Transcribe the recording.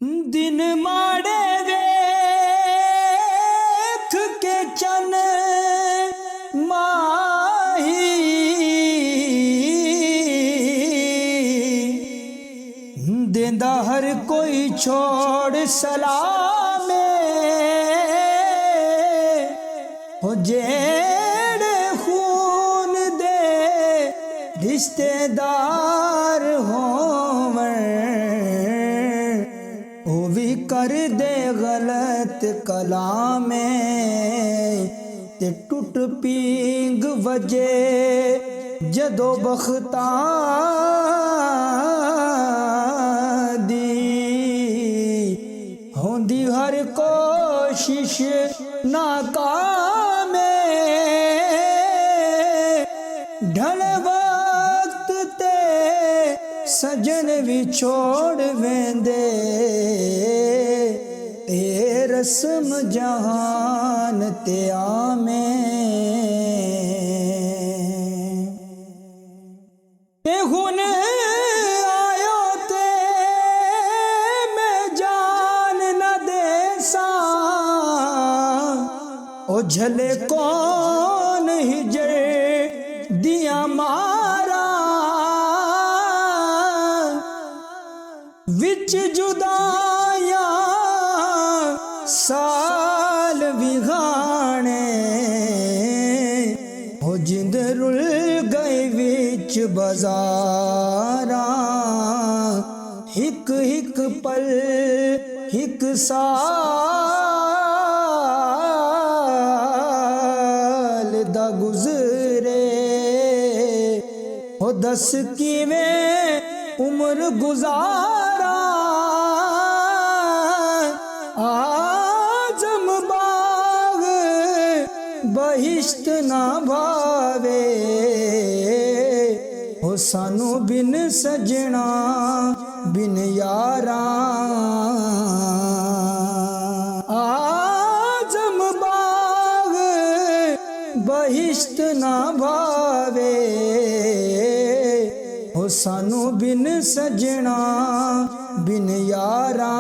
दिन माड़े वेख के चन माही देंदा हर कोई छोड़ सलामे हो जेड़े खून दे रिश्तेदार होवन ओ भी कर दे गलत कलामे ते टुट पींग वजे जदो बख्ता दी होंदी हर कोशिश नाकाम ढल वक्त ते सजन भी छोड़ वेंदे ए रस्म जहान ते आमे ए हुन आयो ते मैं जान न देसा ओ झले कौन हिजर दिया मारा विच जुदाया साल विघाने हो जिंद रुल गए विच बाजारा हिक हिक पल हिक साल दा गुजरे हो दस किवें उम्र गुजारा आजम बाग बहिश्त ना भावे हो सानू बिन सजना बिन यारा आजम बाग बहिश्त ना भावे हो सानू बिन सजना बिन यारा।